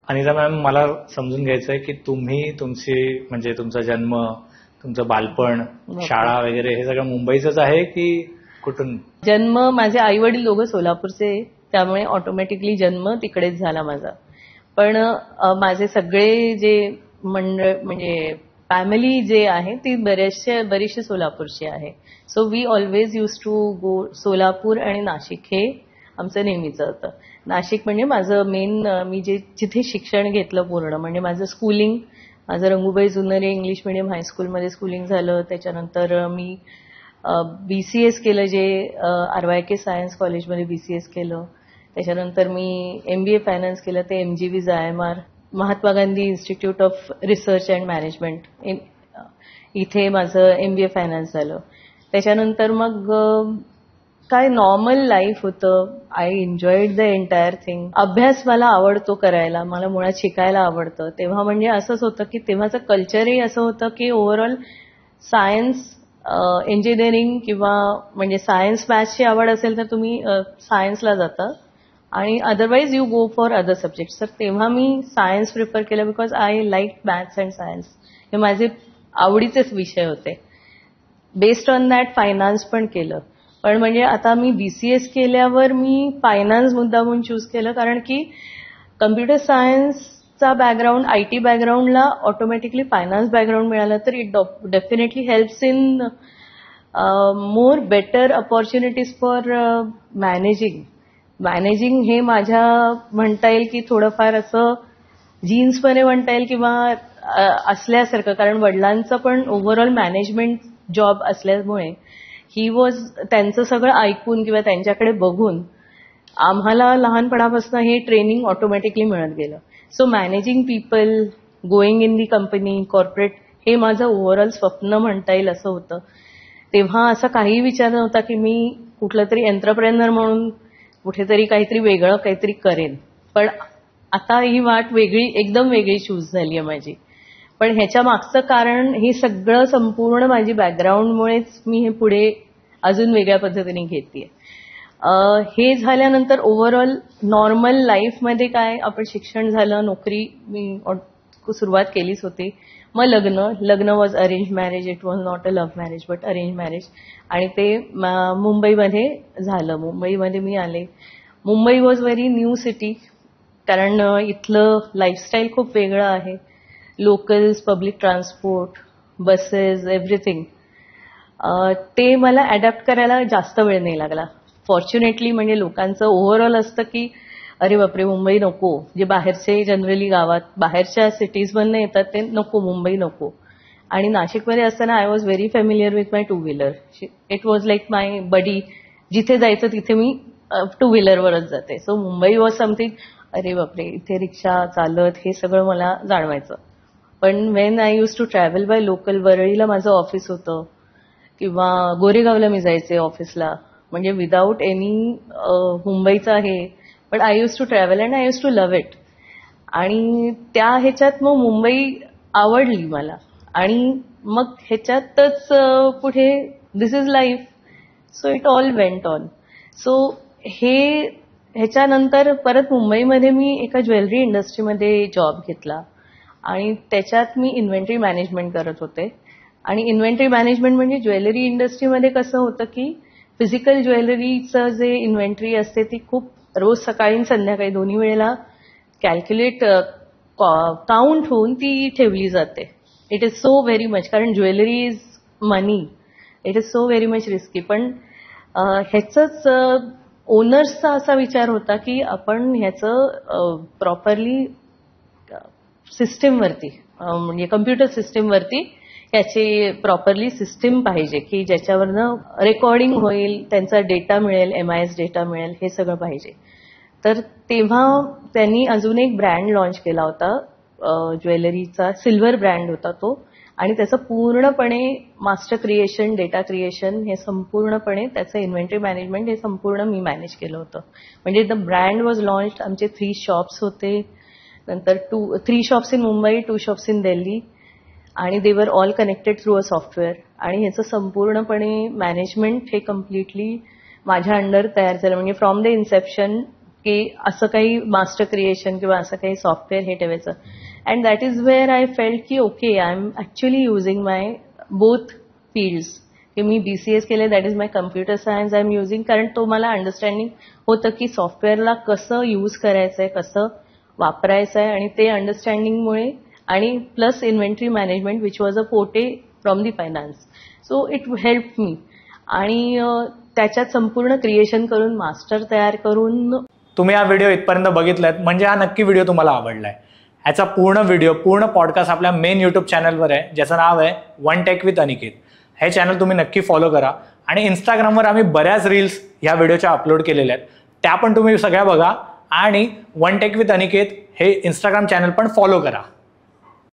Anita ma'am, मला समजून घ्यायचं आहे की तुम्ही म्हणजे तुमचा जन्म, तुमचं बालपण, शाळा वगैरे हे सगळं मुंबईचंच आहे की कुठून? जन्म, माझे आई वडील दोघं सोलापूरचे, त्यामुळे ऑटोमॅटिकली जन्म तिकडेच झाला माझा. पण माझे सगळे जे म्हणजे फॅमिली जे आहे ती बरीचशी सोलापूरची आहे. So we always use to go Solapur आणि नाशिक, हे आमचं नेहमीचं होतं. नाशिक म्हणजे माझं मेन, मी जिथे शिक्षण घेतलं पूर्ण, म्हणजे माझं स्कूलिंग, माझं रंगूबाई जुन्नरे इंग्लिश मिडियम हायस्कूलमध्ये स्कूलिंग झालं. त्याच्यानंतर मी बीसीएस केलं, जे RYK सायन्स कॉलेजमध्ये बीसीएस केलं. त्याच्यानंतर मी MBA फायनान्स केलं, ते MGV IMR, Mahatma Gandhi institute of research and management, इथे माझं MBA फायनान्स झालं. त्याच्यानंतर मग काय नॉर्मल लाईफ होतं. I enjoyed the entire thing. अभ्यास मला आवडतो करायला, मला मुळात शिकायला आवडतं. तेव्हा म्हणजे असंच होतं की तेव्हाचं कल्चरही असं होतं की ओव्हरऑल सायन्स, इंजिनिअरिंग किंवा म्हणजे सायन्स मॅथ्सची आवड असेल तर तुम्ही सायन्सला जाता आणि otherwise you go for other subjects. तर तेव्हा मी सायन्स प्रिफर केलं because I like maths and science. हे माझे आवडीचेच विषय होते. बेस्ड ऑन दॅट फायनान्स पण केलं. पण म्हणजे आता मी BCS केल्यावर मी फायनान्स मुद्दामून चूज केलं, कारण की कम्प्युटर सायन्सचा बॅकग्राऊंड, IT बॅकग्राऊंडला ऑटोमॅटिकली फायनान्स बॅकग्राऊंड मिळालं तर it definitely helps in more better opportunities for managing हे माझ्या म्हणता येईल की थोडंफार असं जीन्समध्ये म्हणता येईल किंवा असल्यासारखं, कारण वडिलांचं पण ओव्हरऑल मॅनेजमेंट जॉब असल्यामुळे त्यांचं सगळं ऐकून किंवा त्यांच्याकडे बघून आम्हाला लहानपणापासून हे ट्रेनिंग ऑटोमॅटिकली मिळत गेलं. So managing people, going in the company, corporate, हे माझं ओव्हरऑल स्वप्न म्हणता येईल असं होतं. तेव्हा असा काही विचार नव्हता की मी कुठलं तरी एंटरप्रेनर म्हणून कुठेतरी काहीतरी वेगळं काहीतरी करेन. पण आता ही वाट एकदम वेगळी चूज झाली आहे माझी. पण ह्याच्या मागचं कारण हे सगळं संपूर्ण माझी बॅकग्राऊंडमुळेच मी हे पुढे अजून वेगळ्या पद्धतीने घेतेय. हे झाल्यानंतर ओव्हरऑल नॉर्मल लाईफमध्ये काय, आपण शिक्षण झालं, नोकरी मी सुरुवात केलीच होती. मग लग्न was arrange marriage. It was not a love marriage but arrange marriage. आणि ते मुंबईमध्ये झालं. मुंबईमध्ये मी आले. Mumbai was very new city, कारण इथलं लाईफस्टाईल खूप वेगळं आहे. Locals, public transport, buses, everything. ते मला अडॅप्ट करायला जास्त वेळ नाही लागला. फॉर्च्युनेटली, म्हणजे लोकांचं ओव्हरऑल असतं की अरे बापरे मुंबई नको, जे बाहेरचे जनरली गावात बाहेरच्या सिटीजमधून येतात ते नको, मुंबई नको. आणि नाशिकमध्ये असताना I was very familiar with my 2 wheeler. It was like my buddy. जिथे जायचं तिथे मी 2 व्हीलरवरच जाते. सो मुंबई वॉज समथिंग, अरे बापरे इथे रिक्षा चालत हे सगळं मला जाणवायचं. पण when I use to travel by local, वरळीला माझं ऑफिस होतं किंवा गोरेगावला मी जायचे ऑफिसला, म्हणजे विदाऊट एनी मुंबईचं आहे. But I use to travel and I use to love it. आणि त्या ह्याच्यात मग मुंबई आवडली मला. आणि मग ह्याच्यातच पुढे this is life. So it all went on. So ह्याच्यानंतर परत मुंबईमध्ये मी एका ज्वेलरी इंडस्ट्रीमध्ये जॉब घेतला आणि त्याच्यात मी इन्व्हेंटरी मॅनेजमेंट करत होते. आणि इन्व्हेंटरी मॅनेजमेंट म्हणजे ज्वेलरी इंडस्ट्रीमध्ये कसं होतं की फिजिकल ज्वेलरीचं जे इन्व्हेंटरी असते ती खूप रोज सकाळी आणि संध्याकाळी दोन्ही वेळेला कॅल्क्युलेट, काउंट होऊन ती ठेवली जाते. It is so very much, कारण jewellery is money. It is so very much risky. पण ह्याचंच ओनर्सचा असा विचार होता की आपण ह्याचं प्रॉपरली सिस्टीमवरती, म्हणजे कम्प्युटर सिस्टीमवरती याची प्रॉपरली सिस्टीम पाहिजे की ज्याच्यावरनं रेकॉर्डिंग होईल, त्यांचा डेटा मिळेल, MIS डेटा मिळेल, हे सगळं पाहिजे. तर तेव्हा त्यांनी अजून एक ब्रँड लॉन्च केला होता ज्वेलरीचा, सिल्वर ब्रँड होता तो. आणि त्याचं पूर्णपणे मास्टर क्रिएशन, डेटा क्रिएशन हे संपूर्णपणे, त्याचं इन्व्हेंटरी मॅनेजमेंट हे संपूर्ण मी मॅनेज केलं होतं. म्हणजे द ब्रँड वॉज लॉन्च्ड. आमचे 3 शॉप्स होते. नंतर 3 shops in Mumbai, 2 shops in Delhi. आणि they are all connected through a software. आणि ह्याचं संपूर्णपणे मॅनेजमेंट हे कम्प्लिटली माझ्या अंडर तयार झालं. म्हणजे फ्रॉम द इन्सेप्शन की असं काही मास्टर क्रिएशन किंवा असं काही सॉफ्टवेअर हे ठेवायचं. And that is where I felt की okay I am actually using my both fields. की मी BCS केले, that is my computer science I am using, कारण तो मला अंडरस्टँडिंग होतं की सॉफ्टवेअरला कसं यूज करायचं आहे, कसं वापरायचं आहे, आणि ते अंडरस्टँडिंगमुळे, आणि plus inventory management which was a forte from the finance. So it help me. आणि त्याच्यात संपूर्ण क्रिएशन करून मास्टर तयार करून. तुम्ही हा व्हिडिओ इथपर्यंत बघितलात म्हणजे हा नक्की व्हिडिओ तुम्हाला आवडलाय. ह्याचा पूर्ण व्हिडिओ, पूर्ण पॉडकास्ट आपल्या मेन यूट्यूब चॅनलवर आहे, ज्याचं नाव आहे वन टेक विथ अनिकेत. हे चॅनल तुम्ही नक्की फॉलो करा. आणि इंस्टाग्रामवर आम्ही बऱ्याच रील्स ह्या व्हिडिओच्या अपलोड केलेल्या आहेत, त्या पण तुम्ही सगळ्या बघा. आणि वन टेक विथ अनिकेत हे इंस्टाग्राम चॅनल पण फॉलो करा.